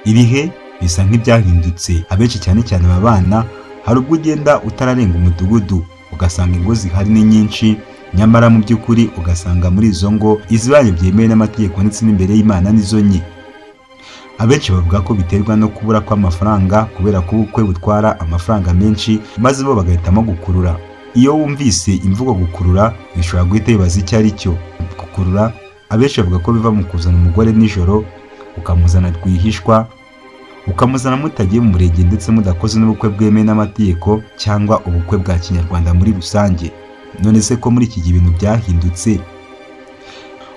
Ibihe bisa nk'ibyahindutse abenshi cyane cyane abana. Hari ubwo ugenda utararenga umudugudu ugasanga ingo zihari ni nyinshi, nyamara mu by'ukuri ugasanga muri izo ngo izibanye byemewe n'amategeko ndetse n'imbere y'Imana nizo nke. Abenshi bavuga ko biterwa no kubura kw'amafaranga kubera ko ubukwe butwara amafaranga menshi, maze bo bagahitamo gukurura. Iyo wumvise imvugo gukurura bishobora guhita bibaza icyo ari cyo. Gukurura abenshi bavuga ko biva mu kuzana umugore nijoro, ukamuzana rwihishwa, ukamuzana mutagiye mu murenge ndetse mudakoze n'ubukwe bwemewe n'amategeko cyangwa ubukwe bwa Kinyarwanda muri rusange. None se ko muri iki gihe ibintu byahindutse?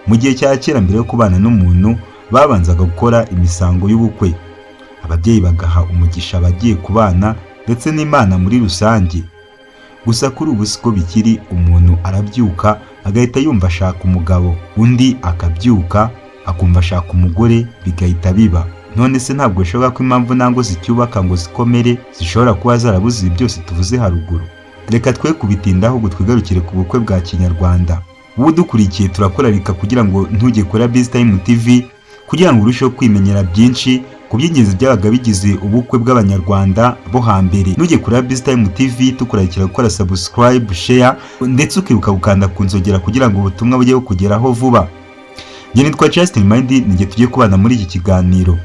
Mu gihe cya kera mbere yo kubana n'umuntu babanzaga gukora imisango y'ubukwe, ababyeyi bagaha umugisha abagiye kubana ndetse n'Imana muri rusange. Gusa kuri ubu siko bikiri. Umuntu arabyuka agahita yumva ashaka umugabo, undi akabyuka akumva ashaka umugore, bigahita biba. None se ntabwo bishoboka ko impamvu nango zicyubaka ngo zikomere zishobora kuba zarabuze ibi byose tuvuze haruguru? Reka twe kubitindaho gutwigarukire ku bukwe bwa Kinyarwanda. Ubu dukurikiye turakorarika kugira ngo ntujye kuri Biztime TV kugira ngo urusheho kwimenyera byinshi ku by'ingenzi byabaga bigize ubukwe bw'Abanyarwanda bo hambere. Ntujye kuri Biztime TV tukurarikira gukora subscribe, share ndetse ukibuka gukanda ku nzogera kugira ngo ubutumwa bujye bukugeraho vuba. Njye nitwa Justin Mind, nige tugiye kubana muri iki kiganiro.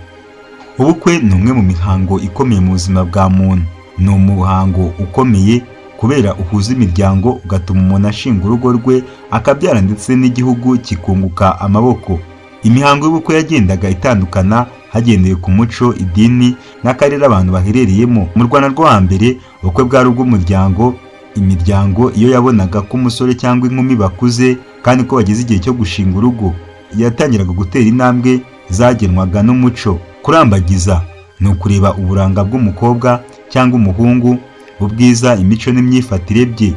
Ubukwe ni umwe mu mihango ikomeye mu buzima bwa muntu. Ni umuhango ukomeye kubera uhuza imiryango, ugatuma umuntu ashinga urugo rwe, akabyara ndetse n'igihugu kikunguka amaboko. Imihango y'ubukwe yagendaga itandukana hagendewe ku muco, idini n'akarere abantu baherereyemo. Mu Rwanda rwo hambere ubukwe bwari ubw'umuryango. Imiryango iyo yabonaga ko umusore cyangwa inkumi bakuze kandi ko bageze igihe cyo gushinga urugo, yatangiraga gutera intambwe zagenwaga n'umuco. Kurambagiza ni ukureba uburanga bw'umukobwa cyangwa umuhungu, ubwiza, imico n'imyifatire bye.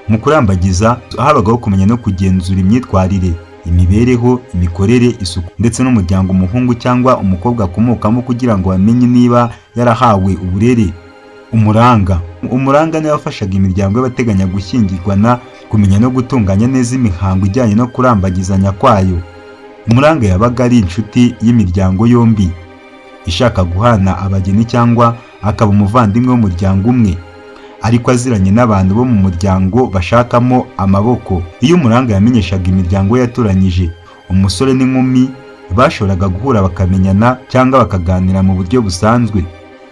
Mu kurambagiza habagaho kumenya no kugenzura imyitwarire, imibereho, imikorere, isuku ndetse n'umuryango umuhungu cyangwa umukobwa akomokamo kugira ngo bamenye niba yarahawe uburere. Umuranga niwe wafashaga imiryango y'abateganya gushyingirwana kumenya no gutunganya neza imihango ijyanye no kurambagizanya kwayo. Umuranga yabaga ari inshuti y'imiryango yombi, ishaka guhana abageni cyangwa akaba umuvandimwe w'umuryango umwe, ariko aziranye n'abantu bo mu muryango bashakamo amaboko. Iyo umuranga yamenyeshaga imiryango yaturanyije, umusore n'inkumi bashoboraga guhura bakamenyana cyangwa bakaganira mu buryo busanzwe.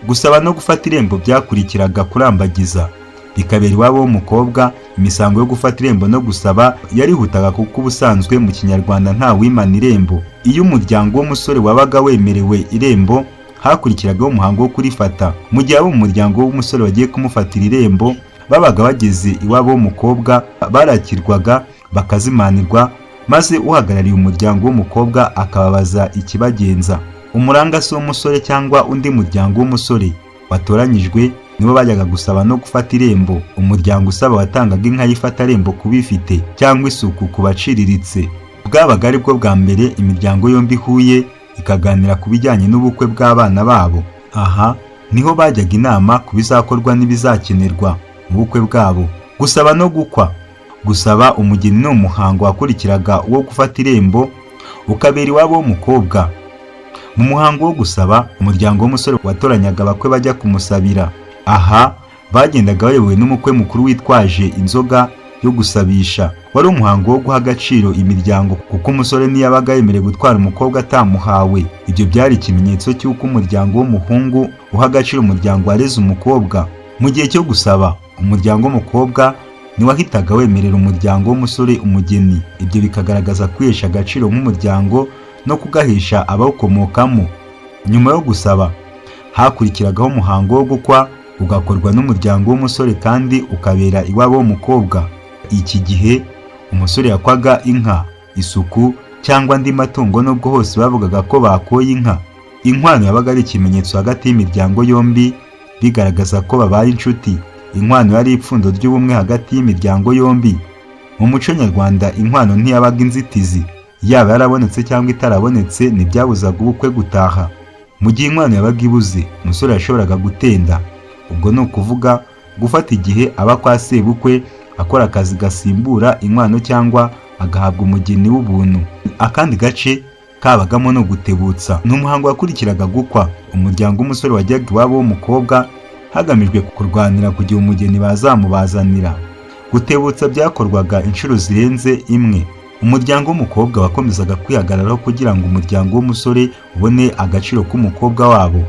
Gusaba no gufata irembo byakurikiraga kurambagiza, bikabera iwabo w'umukobwa. Imisango yo gufata irembo no gusaba yarihutaga kuko ubusanzwe mu Kinyarwanda nta wimana irembo. Iyo umuryango w'umusore wabaga wemerewe irembo, hakurikiragaho umuhango wo kurifata. Mu gihe abo mu muryango w'umusore bagiye kumufatira irembo babaga bageze iwabo w'umukobwa, barakirwaga bakazimanirwa, maze uhagarariye umuryango w'umukobwa akababaza ikibagenza. Umuranga si w'umusore cyangwa undi muryango w'umusore watoranyijwe nibo bajyaga gusaba no gufata irembo. Umuryango usaba watangaga inka y'ifata rembo kubifite cyangwa isuku kubaciriritse. Bwabaga ari bwo bwa mbere imiryango yombi ihuye ikaganira ku bijyanye n'ubukwe bw'abana babo. Aha niho bajyaga inama ku bizakorwa n'ibizakenerwa mu bukwe bwabo. Gusaba no gukwa. Gusaba umugeni ni umuhango wakurikiraga uwo gufata irembo, ukabera iwabo w'umukobwa. Mu muhango wo gusaba, umuryango w'umusore watoranyaga abakwe bajya kumusabira. Aha bagendaga bayobowe n'umukwe mukuru witwaje inzoga yo gusabisha. Wari umuhango wo guha agaciro imiryango kuko umusore niyabaga yemerewe gutwara umukobwa atamuhawe. Ibyo byari ikimenyetso cy'uko umuryango w'umuhungu uha agaciro umuryango wareze umukobwa. Mu gihe cyo gusaba, umuryango w'umukobwa ni wahitaga wemerera umuryango w'umusore umugeni. Ibyo bikagaragaza kwihesha agaciro nk'umuryango no kugahesha abawukomokamo. Nyuma yo gusaba hakurikiragaho umuhango wo gukwa, ugakorwa n'umuryango w'umusore kandi ukabera iwabo w'umukobwa. Iki gihe umusore yakwaga inka, isuku cyangwa andi matungo, nubwo hose bavugaga ko bakoye inka. Inkwano yabaga ari ikimenyetso hagati y'imiryango yombi, bigaragaza ko babaye inshuti. Inkwano yari ipfundo ry'ubumwe hagati y'imiryango yombi. Mu muco nyarwanda inkwano ntiyabaga inzitizi, yaba yarabonetse cyangwa itarabonetse ntibyabuzaga ubukwe gutaha. Mu gihe inkwano yabaga ibuze, umusore yashoboraga gutenda, ubwo ni ukuvuga gufata igihe aba kwa sebukwe akora akazi gasimbura inkwano cyangwa agahabwa umugeni w'ubuntu. Akandi gace kabagamo no gutebutsa, n'umuhango wakurikiraga gukwa. Umuryango w'umusore wajyaga iwabo w'umukobwa hagamijwe kurwanira kugira umugeni bazamubazanira. Gutebutsa byakorwaga inshuro zirenze imwe. Umuryango w'umukobwa wakomezaga kwihagararaho kugira ngo umuryango w'umusore ubone agaciro k'umukobwa wabo.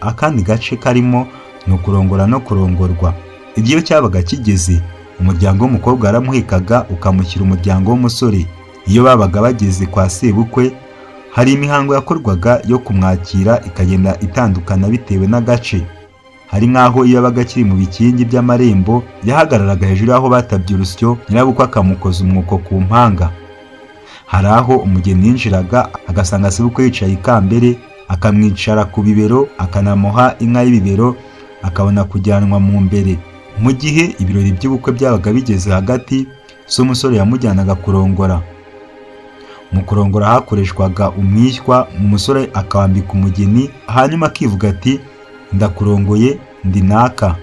Akandi gace karimo ni ukurongora no kurongorwa. Igihe cyabaga kigeze, umuryango w'umukobwa waramuhekaga ukamushyira umuryango w'umusore. Iyo babaga bageze kwa sebukwe, hari imihango yakorwaga yo kumwakira ikagenda itandukana bitewe n'agace. Hari nk'aho iyo yabaga akiri mu bikingi by'amarembo yahagararaga hejuru y'aho batabye urusyo, nyirabukwe akamukoza umwuko ku mpanga. Hari aho umugeni yinjiraga agasanga sebukwe yicaye ikambere, akamwicara ku bibero, akanamuha inka y'ibibero, akabona kujyanwa mu mbere. Mu gihe ibirori by'ubukwe byabaga bigeze hagati, so umusore yamujyanaga kurongora. Mu kurongora hakoreshwaga umwishywa, umusore akawambika umugeni, hanyuma akivuga ati ndakurongoye ndi naka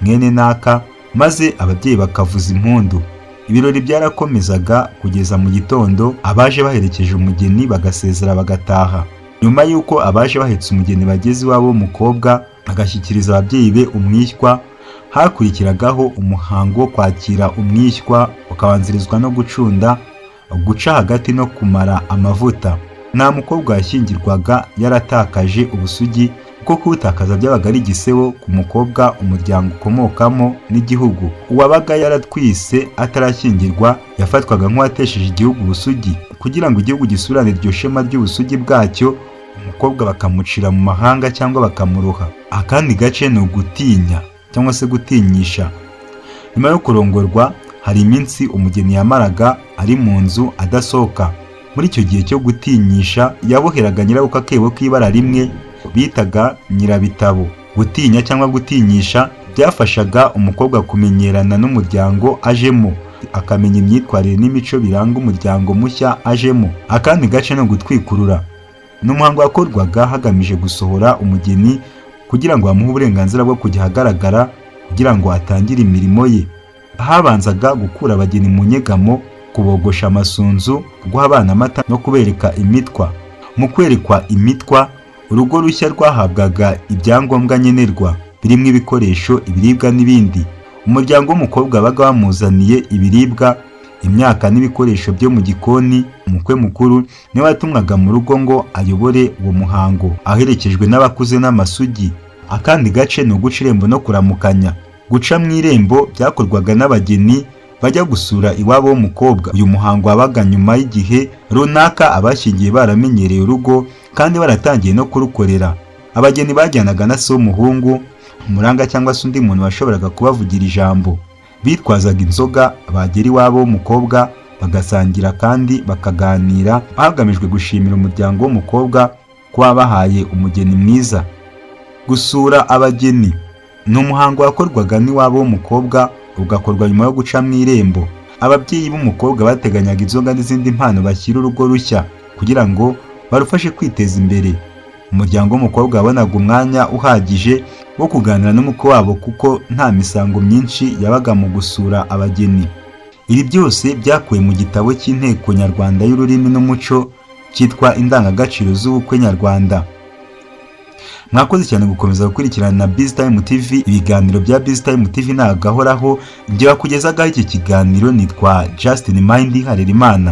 mwene naka, maze ababyeyi bakavuza impundu. Ibirori byarakomezaga kugeza mu gitondo, abaje baherekeje umugeni bagasezera bagataha. Nyuma y'uko abaje bahetse umugeni bageze iwabo w'umukobwa agashyikiriza ababyeyi be umwishywa, hakurikiragaho umuhango wo kwakira umwishywa, ukabanzirizwa no gucunda, guca hagati no kumara amavuta. Nta mukobwa yashyingirwaga yaratakaje ubusugi, kuko kuwutakaza byabaga ari igisebo ku mukobwa umuryango ukomokamo n'igihugu. Uwabaga yaratwise atarashyingirwa yafatwaga nk'uwatesheje igihugu ubusugi. Kugira ngo igihugu gisubirane iryo shema ry'ubusugi bwacyo, umukobwa bakamucira mu mahanga cyangwa bakamuroha. Akandi gace ni ugutinya cyangwa se gutinyisha. Nyuma yo kurongorwa, hari iminsi umugeni yamaraga ari mu nzu adasohoka. Muri icyo gihe cyo gutinyisha yaboheraga nyirabukwe akebo k'ibara rimwe bitaga nyirabitabo. Gutinya cyangwa gutinyisha byafashaga umukobwa kumenyerana n'umuryango ajemo, akamenya imyitwarire n'imico biranga umuryango mushya ajemo. Akandi gace no gutwikurura, n'umuhango wakorwaga hagamije gusohora umugeni kugira ngo bamuhe uburenganzira bwo kujya ahagaragara kugira ngo atangire imirimo ye. Habanzaga gukura abageni mu nyegamo, kubogosha amasunzu, guha abana amata no kubereka imitwa. Mu kwerekwa imitwa, urugo rushya rwahabwaga ibyangombwa nkenerwa birimo ibikoresho, ibiribwa n'ibindi. Umuryango w'umukobwa baga bamuzaniye ibiribwa, imyaka n'ibikoresho byo mu gikoni. Umukwe mukuru niwe watumwaga mu rugo ngo ayobore uwo muhango, aherekejwe n'abakuze n'amasugi. Akandi gace ni uguca irembo no kuramukanya. Guca mu irembo byakorwaga n'abageni bajya gusura iwabo w'umukobwa. Uyu muhango wabaga nyuma y'igihe runaka abashyingiye baramenyereye urugo kandi baratangiye no kurukorera. Abageni bajyanaga na se w'umuhungu, umuranga cyangwa se undi muntu washoboraga kubavugira ijambo. Bitwazaga inzoga, bagera iwabo w'umukobwa bagasangira kandi bakaganira, hagamijwe gushimira umuryango w'umukobwa ko wabahaye umugeni mwiza. Gusura abageni ni umuhango wakorwaga n'iwabo w'umukobwa, ugakorwa nyuma yo guca mu irembo. Ababyeyi b'umukobwa bateganyaga inzoga n'izindi mpano bashyira urugo rushya kugira ngo barufashe kwiteza imbere. Umuryango w'umukobwa wabonaga umwanya uhagije wo kuganira n'umukwe wabo kuko nta misango myinshi yabaga mu gusura abageni. Ibi byose byakuwe mu gitabo cy'inteko nyarwanda y'ururimi n'umuco cyitwa Indangagaciro z'ubukwe nyarwanda. Mwakoze cyane gukomeza gukurikirana na BizTime TV. Ibiganiro bya BizTime TV nagahoraho. Njye wakugezagaho iki kiganiro nitwa Justin Mind Harerimana.